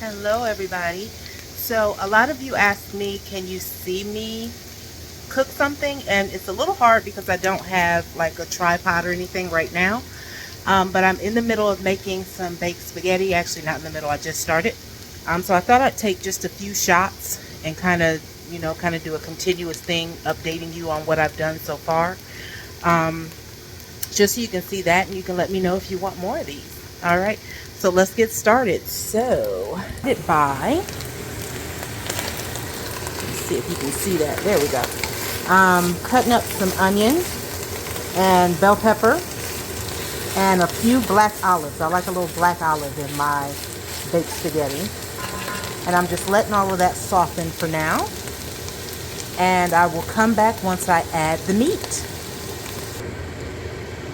Hello everybody. So a lot of you asked me, can you see me cook something? And it's a little hard because I don't have like a tripod or anything right now. But I'm in the middle of making some baked spaghetti. Actually not in the middle, I just started. So I thought I'd take just a few shots and kind of, kind of do a continuous thing, updating you on what I've done so far. Um, just so you can see that and you can let me know if you want more of these. All right, so let's get started. So, let's see if you can see that. There we go. Cutting up some onions and bell pepper and a few black olives. I like a little black olive in my baked spaghetti. And I'm just letting all of that soften for now. And I will come back once I add the meat.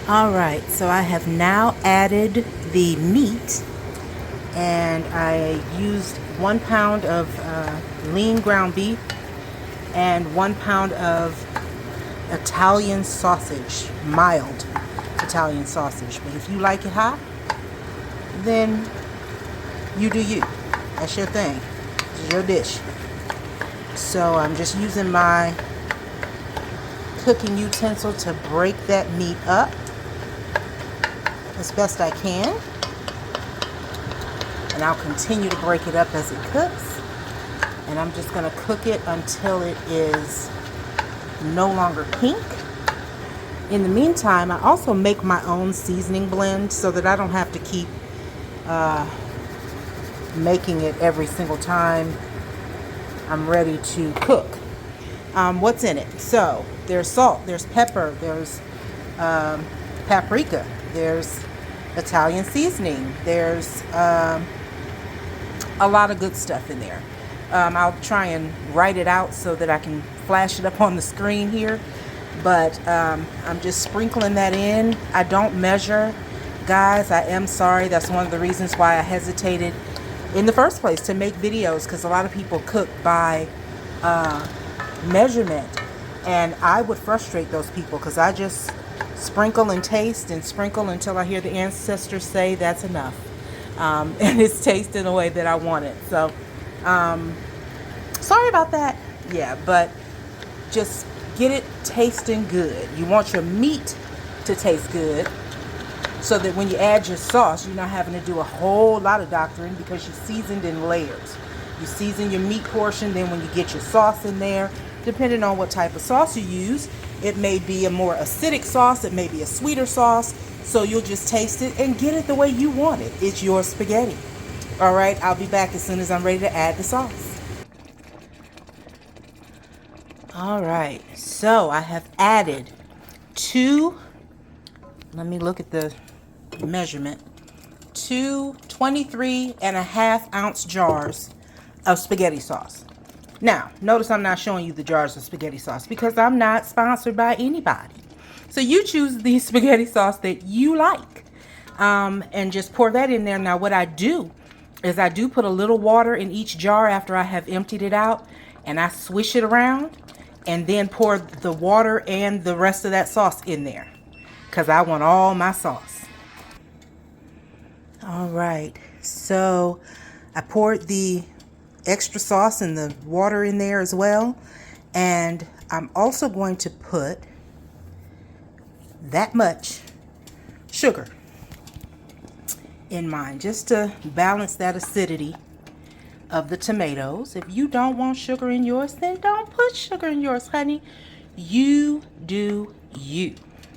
All right, so I have now added the meat, and I used 1 pound of lean ground beef and 1 pound of Italian sausage, mild Italian sausage. But if you like it hot, then you do you. That's your thing. This is your dish. So I'm just using my cooking utensil to break that meat up as best I can, and I'll continue to break it up as it cooks, and I'm just going to cook it until it is no longer pink. In the meantime, I also make my own seasoning blend so that I don't have to keep making it every single time I'm ready to cook. What's in it? So there's salt, there's pepper, there's paprika, there's Italian seasoning, there's a lot of good stuff in there. I'll try and write it out so that I can flash it up on the screen here, but I'm just sprinkling that in. I don't measure, guys. I am sorry. That's one of the reasons why I hesitated in the first place to make videos, because a lot of people cook by measurement, and I would frustrate those people because I just sprinkle and taste and sprinkle until I hear the ancestors say that's enough, and it's tasted in the way that I want it. So sorry about that. Yeah, but just get it tasting good. You want your meat to taste good so that when you add your sauce, you're not having to do a whole lot of doctoring because you're seasoned in layers. You season your meat portion, then when you get your sauce in there, depending on what type of sauce you use, it may be a more acidic sauce, it may be a sweeter sauce, so you'll just taste it and get it the way you want it. It's your spaghetti. All right, I'll be back as soon as I'm ready to add the sauce. All right, so I have added let me look at the measurement, 23.5-ounce jars of spaghetti sauce. Now, notice I'm not showing you the jars of spaghetti sauce because I'm not sponsored by anybody. So you choose the spaghetti sauce that you like, and just pour that in there. Now, what I do is I do put a little water in each jar after I have emptied it out, and I swish it around and then pour the water and the rest of that sauce in there because I want all my sauce. All right, so I poured the extra sauce and the water in there as well, and I'm also going to put that much sugar in mine just to balance that acidity of the tomatoes. If you don't want sugar in yours, then don't put sugar in yours, honey. You do you.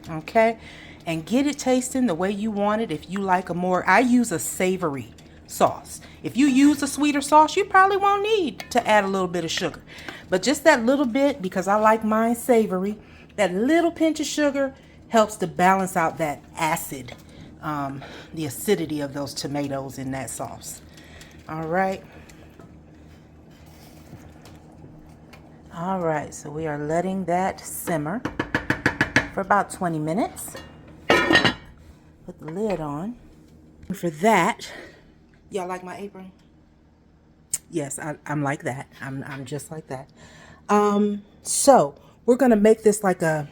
Okay, and get it tasting the way you want it. If you like I use a savory sauce. If you use a sweeter sauce, you probably won't need to add a little bit of sugar, but just that little bit, because I like mine savory, that little pinch of sugar helps to balance out that acid, the acidity of those tomatoes in that sauce. All right, so we are letting that simmer for about 20 minutes. Put the lid on. For that, y'all like my apron? Yes, I'm like that. I'm just like that. So we're gonna make this like a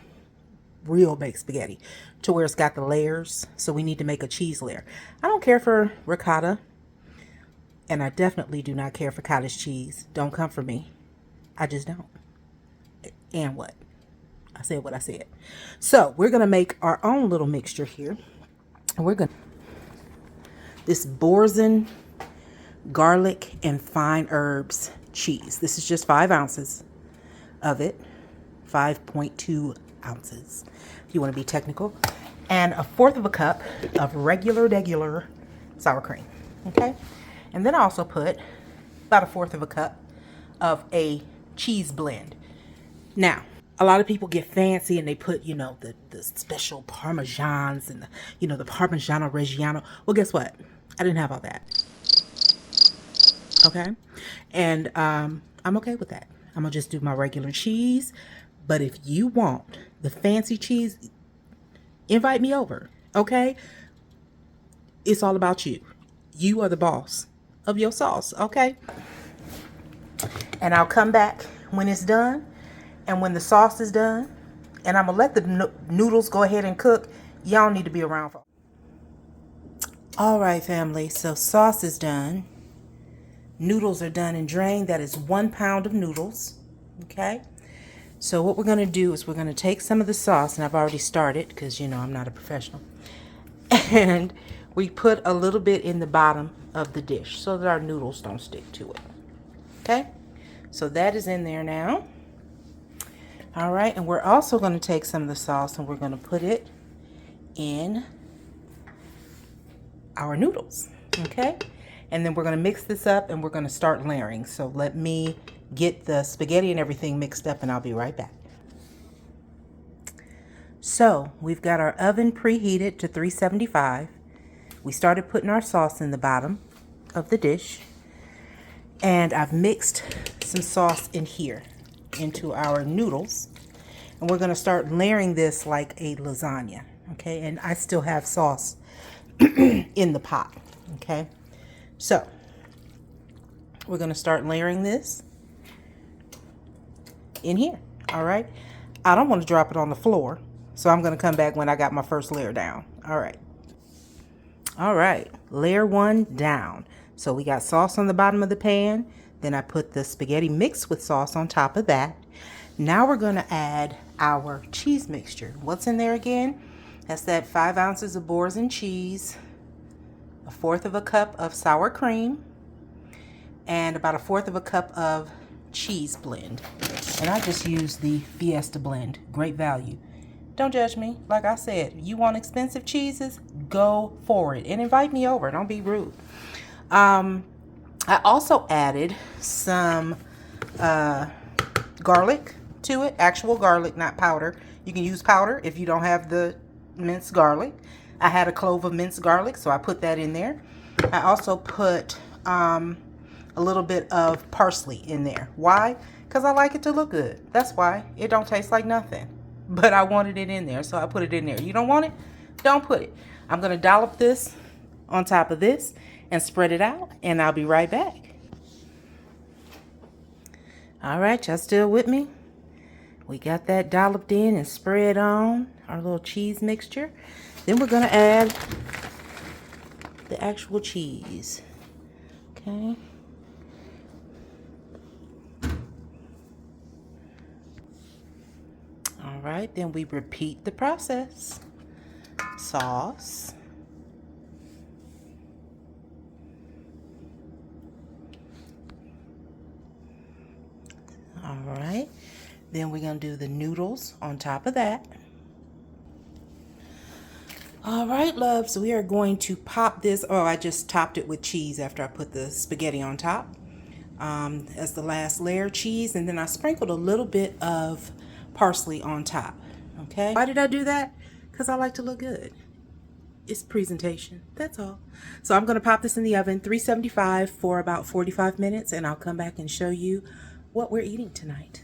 real baked spaghetti to where it's got the layers. So we need to make a cheese layer. I don't care for ricotta And I definitely do not care for cottage cheese. Don't come for me. I just don't. And what? I said what I said. So we're going to make our own little mixture here. And we're going to... This Boursin garlic and fine herbs cheese. This is just 5 ounces of it. 5.2 ounces, if you want to be technical. And 1/4 cup of regular sour cream. Okay? And then I also put about 1/4 cup of a cheese blend. Now, a lot of people get fancy and they put, you know, the special Parmesans and the Parmigiano Reggiano. Well, guess what? I didn't have all that. Okay? And I'm okay with that. I'm going to just do my regular cheese. But if you want the fancy cheese, invite me over. Okay? It's all about you. You are the boss of your sauce. Okay? And I'll come back when it's done. And when the sauce is done. And I'm going to let the noodles go ahead and cook. Y'all need to be around for. All right, family. So sauce is done. Noodles are done and drained. That is 1 pound of noodles. Okay? So what we're going to do is we're going to take some of the sauce, and I've already started because, you know, I'm not a professional. And we put a little bit in the bottom of the dish so that our noodles don't stick to it. Okay? So that is in there now. All right, and we're also going to take some of the sauce and we're going to put it in our noodles. Okay? And then we're going to mix this up and we're going to start layering. So let me get the spaghetti and everything mixed up and I'll be right back. So we've got our oven preheated to 375. We started putting our sauce in the bottom of the dish. And I've mixed some sauce in here into our noodles. And we're going to start layering this like a lasagna. Okay, and I still have sauce in the pot. Okay, so we're going to start layering this in here. All right, I don't want to drop it on the floor, so I'm going to come back when I got my first layer down. All right, layer 1 down. So we got sauce on the bottom of the pan, then I put the spaghetti mixed with sauce on top of that. Now we're going to add our cheese mixture. What's in there again? That's that 5 ounces of Boursin cheese, 1/4 cup of sour cream, and about 1/4 cup of cheese blend. And I just used the Fiesta blend. Great value. Don't judge me. Like I said, you want expensive cheeses? Go for it. And invite me over. Don't be rude. I also added some garlic to it. Actual garlic, not powder. You can use powder if you don't have the minced garlic. I had a clove of minced garlic, so I put that in there. I also put a little bit of parsley in there. Why? Because I like it to look good. That's why. It don't taste like nothing. But I wanted it in there, so I put it in there. You don't want it? Don't put it. I'm going to dollop this on top of this and spread it out, and I'll be right back. All right, y'all still with me? We got that dolloped in and spread on our little cheese mixture. Then we're going to add the actual cheese. Okay. All right, then we repeat the process. Sauce. All right, then we're going to do the noodles on top of that. All right, loves, we are going to pop this. Oh, I just topped it with cheese after I put the spaghetti on top. As the last layer, cheese, and then I sprinkled a little bit of parsley on top. Okay, why did I do that? Because I like to look good. It's presentation, that's all. So I'm going to pop this in the oven 375 for about 45 minutes, and I'll come back and show you what we're eating tonight.